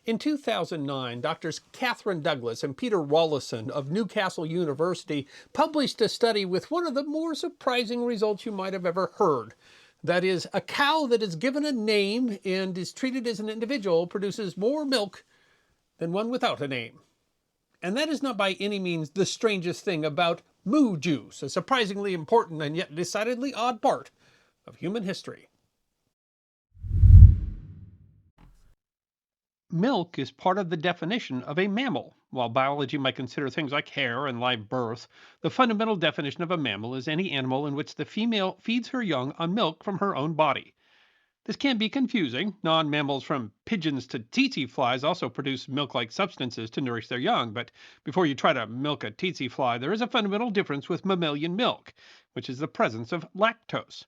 In 2009, doctors Catherine Douglas and Peter Rawlinson of Newcastle University published a study with one of the more surprising results you might have ever heard. That is, a cow that is given a name and is treated as an individual produces more milk than one without a name. And that is not by any means the strangest thing about moo juice, a surprisingly important and yet decidedly odd part of human history. Milk is part of the definition of a mammal. While biology might consider things like hair and live birth, the fundamental definition of a mammal is any animal in which the female feeds her young on milk from her own body. This can be confusing. Non-mammals from pigeons to tsetse flies also produce milk-like substances to nourish their young, but before you try to milk a tsetse fly, there is a fundamental difference with mammalian milk, which is the presence of lactose.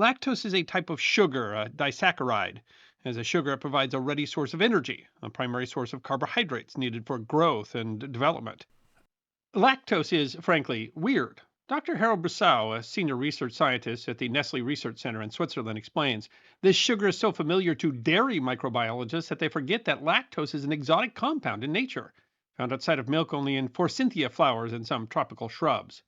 Lactose is a type of sugar, a disaccharide. As a sugar, it provides a ready source of energy, a primary source of carbohydrates needed for growth and development. Lactose is, frankly, weird. Dr. Harold Brussow, a senior research scientist at the Nestle Research Center in Switzerland, explains this sugar is so familiar to dairy microbiologists that they forget that lactose is an exotic compound in nature, found outside of milk only in forsythia flowers and some tropical shrubs.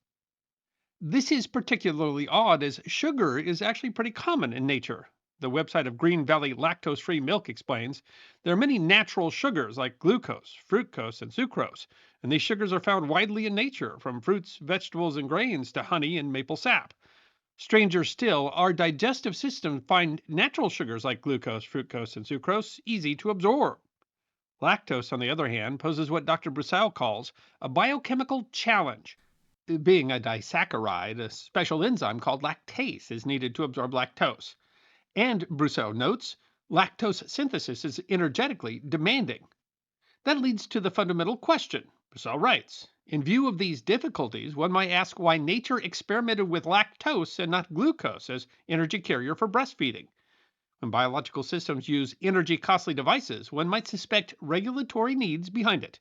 This is particularly odd as sugar is actually pretty common in nature. The website of Green Valley Lactose Free Milk explains there are many natural sugars like glucose, fructose, and sucrose, and these sugars are found widely in nature, from fruits, vegetables, and grains to honey and maple sap. Stranger still, our digestive system find natural sugars like glucose, fructose, and sucrose easy to absorb. Lactose, on the other hand, poses what Dr. Brussow calls a biochemical challenge. Being a disaccharide, a special enzyme called lactase is needed to absorb lactose. And, Brussow notes, lactose synthesis is energetically demanding. That leads to the fundamental question. Brussow writes, in view of these difficulties, one might ask why nature experimented with lactose and not glucose as energy carrier for breastfeeding. When biological systems use energy-costly devices, one might suspect regulatory needs behind it.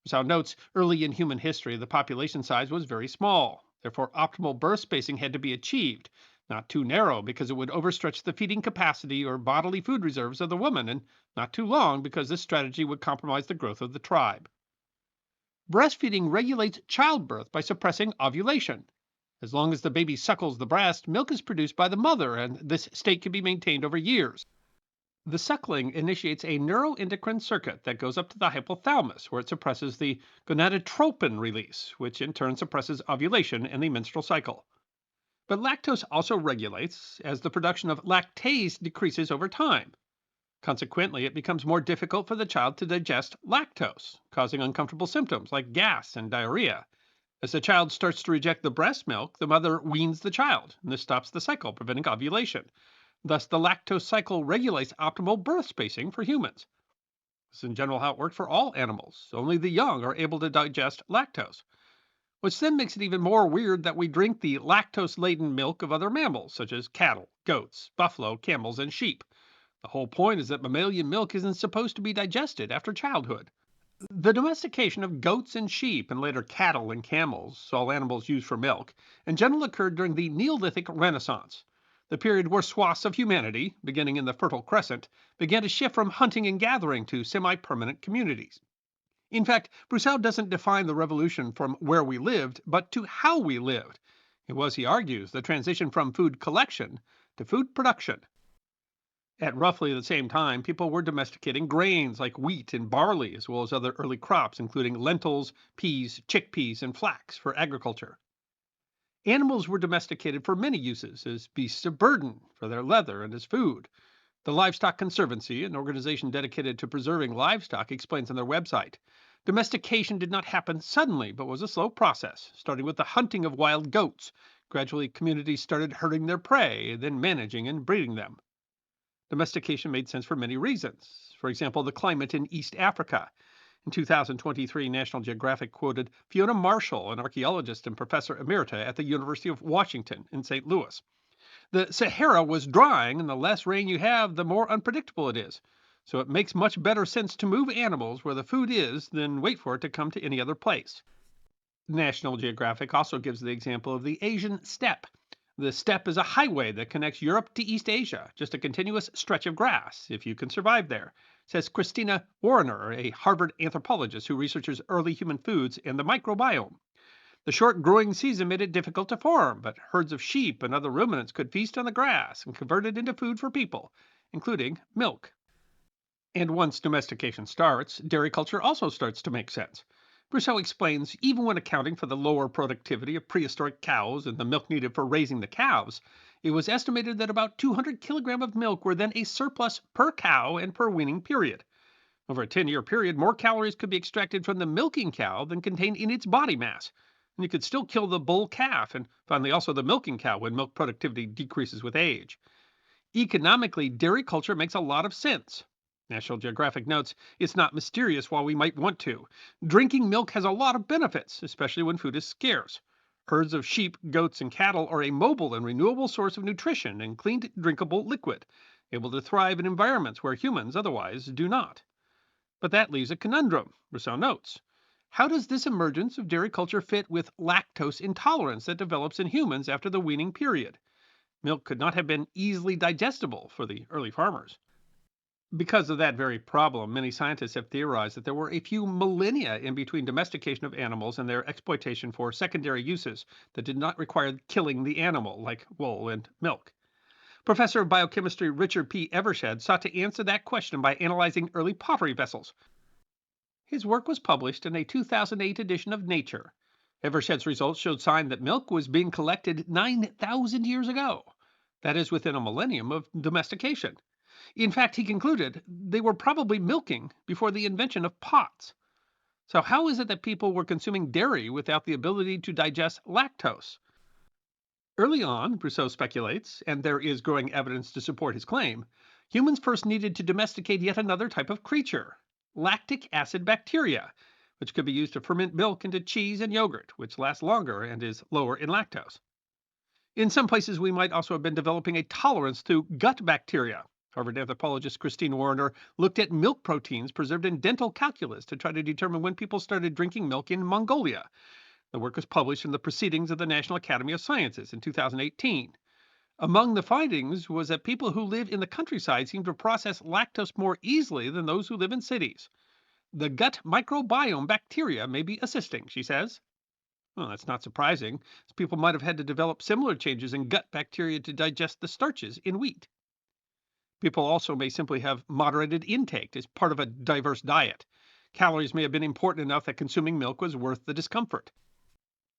Brussow notes, early in human history, the population size was very small. Therefore, optimal birth spacing had to be achieved. Not too narrow because it would overstretch the feeding capacity or bodily food reserves of the woman, and not too long because this strategy would compromise the growth of the tribe. Breastfeeding regulates childbirth by suppressing ovulation. As long as the baby suckles the breast, milk is produced by the mother, and this state can be maintained over years. The suckling initiates a neuroendocrine circuit that goes up to the hypothalamus, where it suppresses the gonadotropin release, which in turn suppresses ovulation and the menstrual cycle. But lactose also regulates as the production of lactase decreases over time. Consequently, it becomes more difficult for the child to digest lactose, causing uncomfortable symptoms like gas and diarrhea. As the child starts to reject the breast milk, the mother weans the child, and this stops the cycle, preventing ovulation. Thus, the lactose cycle regulates optimal birth spacing for humans. This is in general how it worked for all animals. Only the young are able to digest lactose. Which then makes it even more weird that we drink the lactose-laden milk of other mammals, such as cattle, goats, buffalo, camels, and sheep. The whole point is that mammalian milk isn't supposed to be digested after childhood. The domestication of goats and sheep, and later cattle and camels, all animals used for milk, in general occurred during the Neolithic Renaissance, the period where swaths of humanity, beginning in the Fertile Crescent, began to shift from hunting and gathering to semi-permanent communities. In fact, Brussow doesn't define the revolution from where we lived, but to how we lived. It was, he argues, the transition from food collection to food production. At roughly the same time, people were domesticating grains like wheat and barley, as well as other early crops, including lentils, peas, chickpeas, and flax for agriculture. Animals were domesticated for many uses, as beasts of burden, for their leather, and as food. The Livestock Conservancy, an organization dedicated to preserving livestock, explains on their website, domestication did not happen suddenly, but was a slow process, starting with the hunting of wild goats. Gradually, communities started herding their prey, then managing and breeding them. Domestication made sense for many reasons. For example, the climate in East Africa. In 2023, National Geographic quoted Fiona Marshall, an archaeologist and professor emerita at the University of Washington in St. Louis. The Sahara was drying, and the less rain you have, the more unpredictable it is. So it makes much better sense to move animals where the food is than wait for it to come to any other place. National Geographic also gives the example of the Asian steppe. The steppe is a highway that connects Europe to East Asia, just a continuous stretch of grass, if you can survive there. says Christina Warner, a Harvard anthropologist who researches early human foods and the microbiome. The short growing season made it difficult to farm, but herds of sheep and other ruminants could feast on the grass and convert it into food for people, including milk. And once domestication starts, dairy culture also starts to make sense. Brousseau explains even when accounting for the lower productivity of prehistoric cows and the milk needed for raising the calves, it was estimated that about 200 kilograms of milk were then a surplus per cow and per weaning period. Over a 10-year period, more calories could be extracted from the milking cow than contained in its body mass. And you could still kill the bull calf and finally also the milking cow when milk productivity decreases with age. Economically, dairy culture makes a lot of sense. National Geographic notes, it's not mysterious while we might want to. Drinking milk has a lot of benefits, especially when food is scarce. Herds of sheep, goats, and cattle are a mobile and renewable source of nutrition and clean, drinkable liquid, able to thrive in environments where humans otherwise do not. But that leaves a conundrum, Rousseau notes. How does this emergence of dairy culture fit with lactose intolerance that develops in humans after the weaning period? Milk could not have been easily digestible for the early farmers. Because of that very problem, many scientists have theorized that there were a few millennia in between domestication of animals and their exploitation for secondary uses that did not require killing the animal, like wool and milk. Professor of biochemistry Richard P. Evershed sought to answer that question by analyzing early pottery vessels. His work was published in a 2008 edition of Nature. Evershed's results showed signs that milk was being collected 9,000 years ago. That is within a millennium of domestication. In fact, he concluded they were probably milking before the invention of pots. So, how is it that people were consuming dairy without the ability to digest lactose? Early on, Brousseau speculates, and there is growing evidence to support his claim, humans first needed to domesticate yet another type of creature, lactic acid bacteria, which could be used to ferment milk into cheese and yogurt, which lasts longer and is lower in lactose. In some places, we might also have been developing a tolerance to gut bacteria. Harvard anthropologist Christine Warner looked at milk proteins preserved in dental calculus to try to determine when people started drinking milk in Mongolia. The work was published in the Proceedings of the National Academy of Sciences in 2018. Among the findings was that people who live in the countryside seem to process lactose more easily than those who live in cities. The gut microbiome bacteria may be assisting, she says. Well, that's not surprising, as people might have had to develop similar changes in gut bacteria to digest the starches in wheat. People also may simply have moderated intake as part of a diverse diet. Calories may have been important enough that consuming milk was worth the discomfort.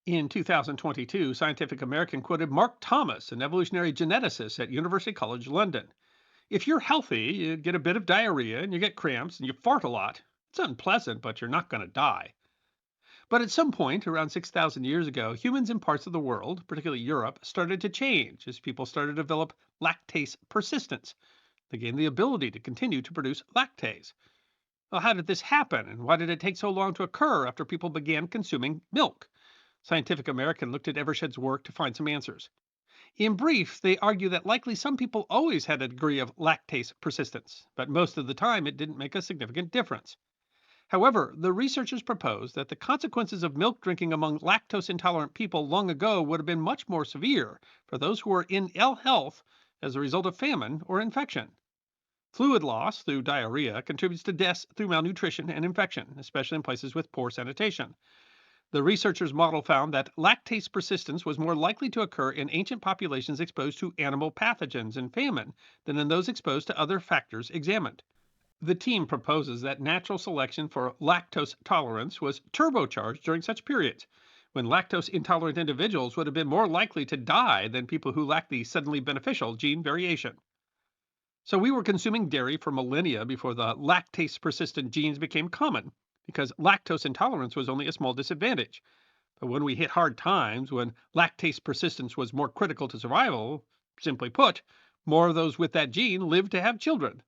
In 2022, Scientific American quoted Mark Thomas, an evolutionary geneticist at University College London. If you're healthy, you get a bit of diarrhea and you get cramps and you fart a lot. It's unpleasant, but you're not going to die. But at some point, around 6,000 years ago, humans in parts of the world, particularly Europe, started to change as people started to develop lactase persistence. They gained the ability to continue to produce lactase. Well, how did this happen, and why did it take so long to occur after people began consuming milk? Scientific American looked at Evershed's work to find some answers. In brief, they argue that likely some people always had a degree of lactase persistence, but most of the time it didn't make a significant difference. However, the researchers proposed that the consequences of milk drinking among lactose intolerant people long ago would have been much more severe for those who were in ill health as a result of famine or infection. Fluid loss through diarrhea contributes to deaths through malnutrition and infection, especially in places with poor sanitation. The researchers' model found that lactase persistence was more likely to occur in ancient populations exposed to animal pathogens and famine than in those exposed to other factors examined. The team proposes that natural selection for lactose tolerance was turbocharged during such periods, when lactose intolerant individuals would have been more likely to die than people who lacked the suddenly beneficial gene variation. So we were consuming dairy for millennia before the lactase persistent genes became common, because lactose intolerance was only a small disadvantage. But when we hit hard times, when lactase persistence was more critical to survival, simply put, more of those with that gene lived to have children.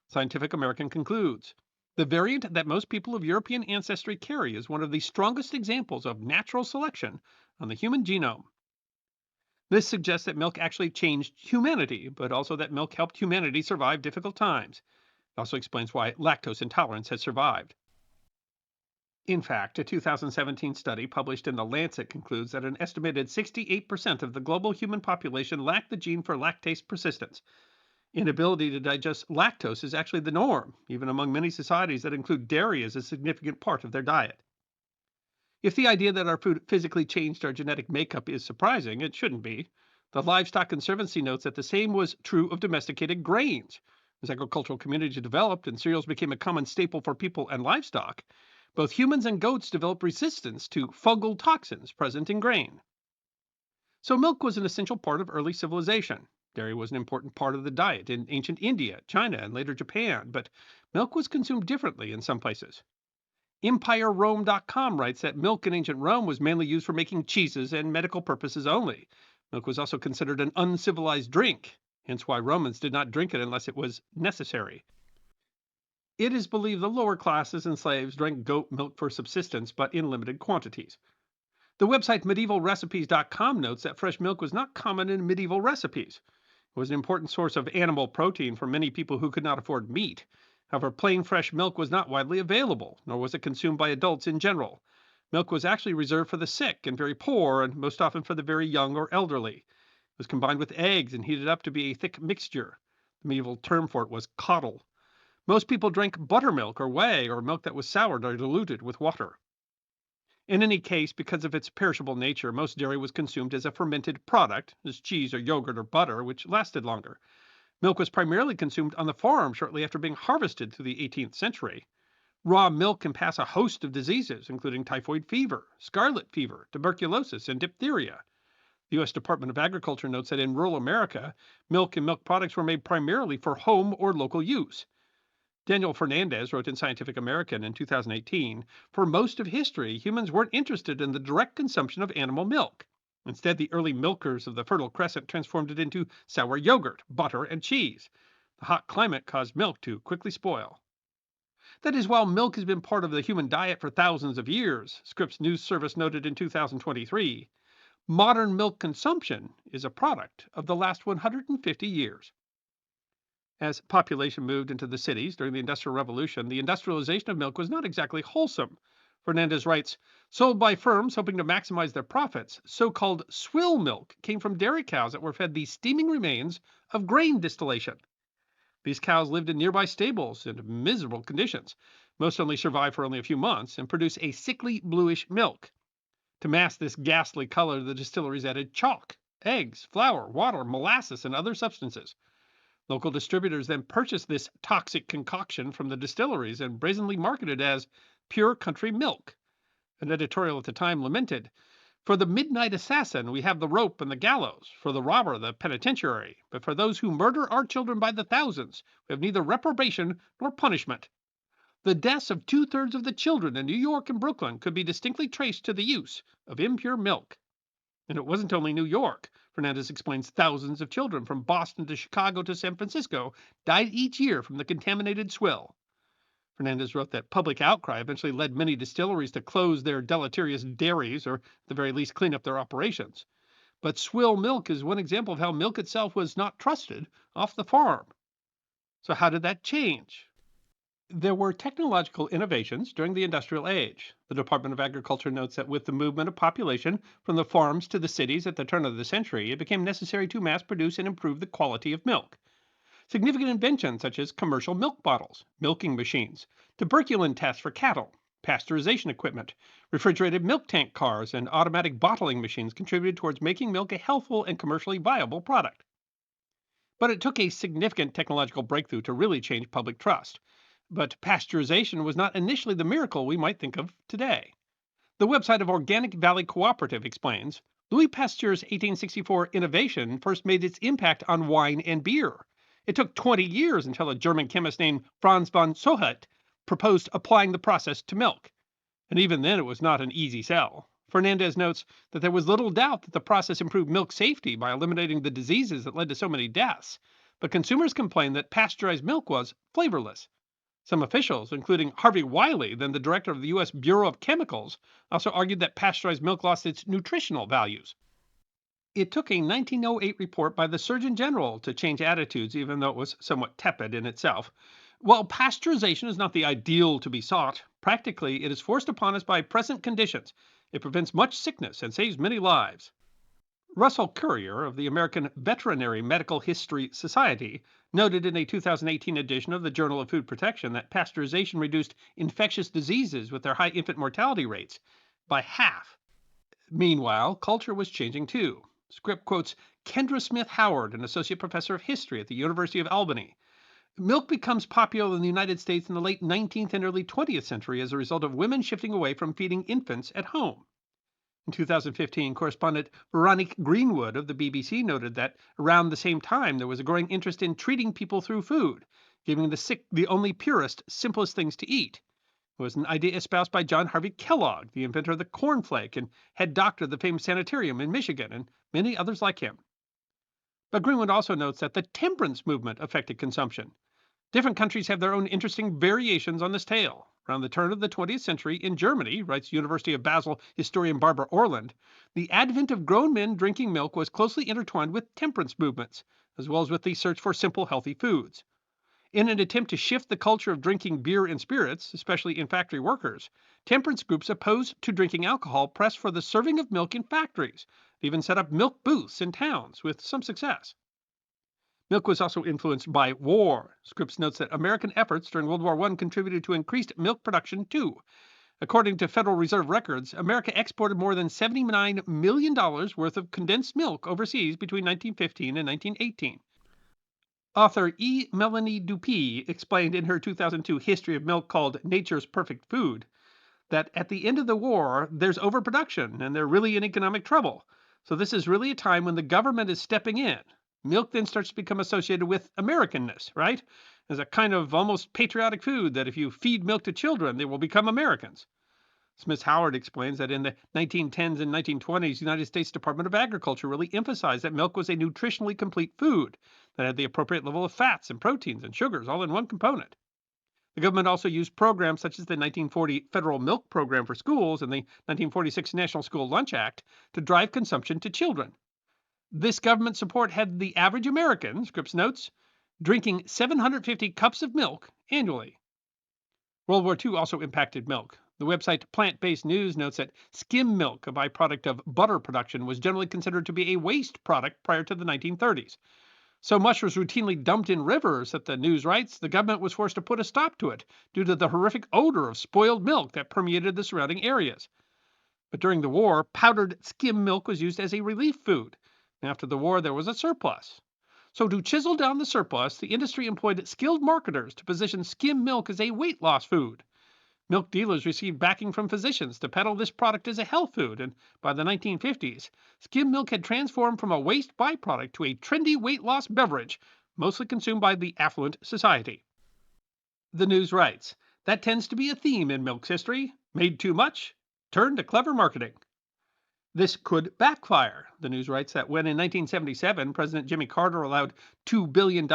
Scientific American concludes, the variant that most people of European ancestry carry is one of the strongest examples of natural selection on the human genome. This suggests that milk actually changed humanity, but also that milk helped humanity survive difficult times. It also explains why lactose intolerance has survived. In fact, a 2017 study published in The Lancet concludes that an estimated 68% of the global human population lack the gene for lactase persistence. Inability to digest lactose is actually the norm, even among many societies that include dairy as a significant part of their diet. If the idea that our food physically changed our genetic makeup is surprising, it shouldn't be. The Livestock Conservancy notes that the same was true of domesticated grains. As agricultural communities developed and cereals became a common staple for people and livestock, both humans and goats developed resistance to fungal toxins present in grain. So, milk was an essential part of early civilization. Dairy was an important part of the diet in ancient India, China, and later Japan, but milk was consumed differently in some places. EmpireRome.com writes that milk in ancient Rome was mainly used for making cheeses and medical purposes only. Milk was also considered an uncivilized drink, hence why Romans did not drink it unless it was necessary. It is believed the lower classes and slaves drank goat milk for subsistence, but in limited quantities. The website medievalrecipes.com notes that fresh milk was not common in medieval recipes. It was an important source of animal protein for many people who could not afford meat. However, plain fresh milk was not widely available, nor was it consumed by adults in general. Milk was actually reserved for the sick and very poor, and most often for the very young or elderly. It was combined with eggs and heated up to be a thick mixture. The medieval term for it was coddle. Most people drank buttermilk or whey or milk that was soured or diluted with water. In any case, because of its perishable nature, most dairy was consumed as a fermented product, as cheese or yogurt or butter, which lasted longer. Milk was primarily consumed on the farm shortly after being harvested through the 18th century. Raw milk can pass a host of diseases, including typhoid fever, scarlet fever, tuberculosis, and diphtheria. The U.S. Department of Agriculture notes that in rural America, milk and milk products were made primarily for home or local use. Daniel Fernandez wrote in Scientific American in 2018, for most of history, humans weren't interested in the direct consumption of animal milk. Instead, the early milkers of the Fertile Crescent transformed it into sour yogurt, butter, and cheese. The hot climate caused milk to quickly spoil. That is, while milk has been part of the human diet for thousands of years, Scripps News Service noted in 2023, modern milk consumption is a product of the last 150 years. As population moved into the cities during the Industrial Revolution, the industrialization of milk was not exactly wholesome. Fernandez writes, sold by firms hoping to maximize their profits, so-called swill milk came from dairy cows that were fed the steaming remains of grain distillation. These cows lived in nearby stables in miserable conditions. Most only survive for only a few months and produce a sickly bluish milk. To mask this ghastly color, the distilleries added chalk, eggs, flour, water, molasses, and other substances. Local distributors then purchased this toxic concoction from the distilleries and brazenly marketed as pure country milk. An editorial at the time lamented, for the midnight assassin, we have the rope and the gallows. For the robber, the penitentiary. But for those who murder our children by the thousands, we have neither reprobation nor punishment. The deaths of two-thirds of the children in New York and Brooklyn could be distinctly traced to the use of impure milk. And it wasn't only New York. Fernandez explains thousands of children from Boston to Chicago to San Francisco died each year from the contaminated swill. Fernandez wrote that public outcry eventually led many distilleries to close their deleterious dairies or, at the very least, clean up their operations. But swill milk is one example of how milk itself was not trusted off the farm. So how did that change? There were technological innovations during the industrial age. The Department of Agriculture notes that with the movement of population from the farms to the cities at the turn of the century, it became necessary to mass produce and improve the quality of milk. Significant inventions such as commercial milk bottles, milking machines, tuberculin tests for cattle, pasteurization equipment, refrigerated milk tank cars, and automatic bottling machines contributed towards making milk a healthful and commercially viable product. But it took a significant technological breakthrough to really change public trust. But pasteurization was not initially the miracle we might think of today. The website of Organic Valley Cooperative explains, Louis Pasteur's 1864 innovation first made its impact on wine and beer. It took 20 years until a German chemist named Franz von Sohet proposed applying the process to milk. And even then it was not an easy sell. Fernandez notes that there was little doubt that the process improved milk safety by eliminating the diseases that led to so many deaths. But consumers complained that pasteurized milk was flavorless. Some officials, including Harvey Wiley, then the director of the U.S. Bureau of Chemicals, also argued that pasteurized milk lost its nutritional values. It took a 1908 report by the Surgeon General to change attitudes, even though it was somewhat tepid in itself. While pasteurization is not the ideal to be sought, practically it is forced upon us by present conditions. It prevents much sickness and saves many lives. Russell Currier of the American Veterinary Medical History Society noted in a 2018 edition of the Journal of Food Protection that pasteurization reduced infectious diseases with their high infant mortality rates by half. Meanwhile, culture was changing too. Script quotes Kendra Smith Howard, an associate professor of history at the University of Albany. Milk becomes popular in the United States in the late 19th and early 20th century as a result of women shifting away from feeding infants at home. In 2015, correspondent Veronique Greenwood of the BBC noted that around the same time there was a growing interest in treating people through food, giving the sick the only purest, simplest things to eat. It was an idea espoused by John Harvey Kellogg, the inventor of the cornflake and head doctor of the famous sanitarium in Michigan, and many others like him. But Greenwood also notes that the temperance movement affected consumption. Different countries have their own interesting variations on this tale. Around the turn of the 20th century in Germany, writes University of Basel historian Barbara Orland, the advent of grown men drinking milk was closely intertwined with temperance movements, as well as with the search for simple, healthy foods. In an attempt to shift the culture of drinking beer and spirits, especially in factory workers, temperance groups opposed to drinking alcohol pressed for the serving of milk in factories. They even set up milk booths in towns, with some success. Milk was also influenced by war. Scripps notes that American efforts during World War I contributed to increased milk production too. According to Federal Reserve records, America exported more than $79 million worth of condensed milk overseas between 1915 and 1918. Author E. Melanie Dupuy explained in her 2002 History of Milk called Nature's Perfect Food that at the end of the war, there's overproduction and they're really in economic trouble. So this is really a time when the government is stepping in. Milk then starts to become associated with Americanness, right? As a kind of almost patriotic food that if you feed milk to children, they will become Americans. Smith Howard explains that in the 1910s and 1920s, the United States Department of Agriculture really emphasized that milk was a nutritionally complete food that had the appropriate level of fats and proteins and sugars all in one component. The government also used programs such as the 1940 Federal Milk Program for schools and the 1946 National School Lunch Act to drive consumption to children. This government support had the average American, Scripps notes, drinking 750 cups of milk annually. World War II also impacted milk. The website Plant Based News notes that skim milk, a byproduct of butter production, was generally considered to be a waste product prior to the 1930s. So much was routinely dumped in rivers that the news writes the government was forced to put a stop to it due to the horrific odor of spoiled milk that permeated the surrounding areas. But during the war, powdered skim milk was used as a relief food. After the war, there was a surplus. So to chisel down the surplus, the industry employed skilled marketers to position skim milk as a weight loss food. Milk dealers received backing from physicians to peddle this product as a health food, and by the 1950s, skim milk had transformed from a waste byproduct to a trendy weight loss beverage, mostly consumed by the affluent society. The news writes, that tends to be a theme in milk's history. Made too much, turned to clever marketing. This could backfire. The news writes that when in 1977, President Jimmy Carter allowed $2 billion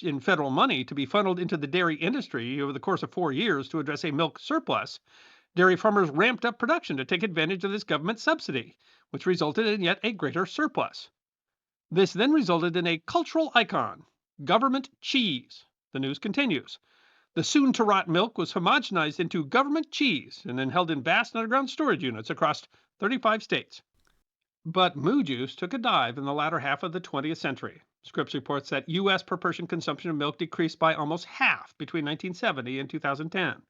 in federal money to be funneled into the dairy industry over the course of 4 years to address a milk surplus, dairy farmers ramped up production to take advantage of this government subsidy, which resulted in yet a greater surplus. This then resulted in a cultural icon, government cheese. The news continues. The soon-to-rot milk was homogenized into government cheese and then held in vast underground storage units across 35 states. But moo juice took a dive in the latter half of the 20th century. Scripps reports that U.S. per-person consumption of milk decreased by almost half between 1970 and 2010, the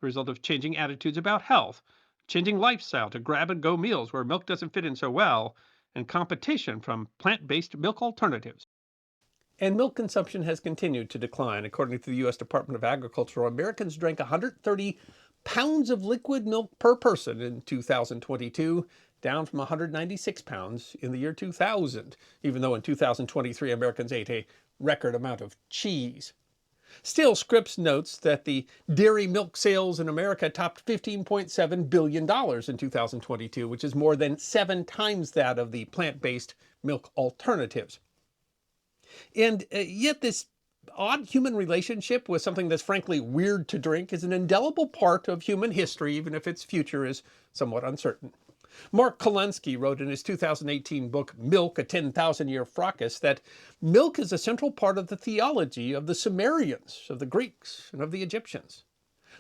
result of changing attitudes about health, changing lifestyle to grab-and-go meals where milk doesn't fit in so well, and competition from plant-based milk alternatives. And milk consumption has continued to decline. According to the U.S. Department of Agriculture, Americans drank 130 pounds of liquid milk per person in 2022, down from 196 pounds in the year 2000, even though in 2023 Americans ate a record amount of cheese. Still, Scripps notes that the dairy milk sales in America topped $15.7 billion in 2022, which is more than 7 times that of the plant-based milk alternatives. And yet this odd human relationship with something that's frankly weird to drink is an indelible part of human history, even if its future is somewhat uncertain. Mark Kolensky wrote in his 2018 book, Milk, a 10,000-Year Fracas, that milk is a central part of the theology of the Sumerians, of the Greeks, and of the Egyptians.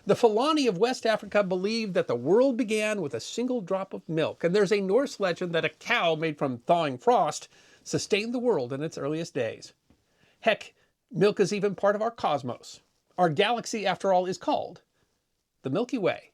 The Fulani of West Africa believed that the world began with a single drop of milk, and there's a Norse legend that a cow made from thawing frost sustained the world in its earliest days. Heck, Milk is even part of our cosmos. Our galaxy, after all, is called the Milky Way.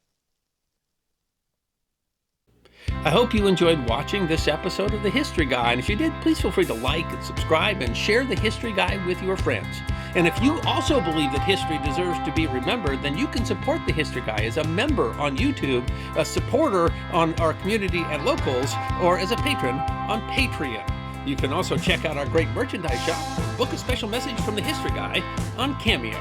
I hope you enjoyed watching this episode of The History Guy, and if you did, please feel free to like and subscribe and share The History Guy with your friends. And if you also believe that history deserves to be remembered, then you can support The History Guy as a member on YouTube, a supporter on our community at Locals, or as a patron on Patreon. You can also check out our great merchandise shop, book a special message from The History Guy on Cameo.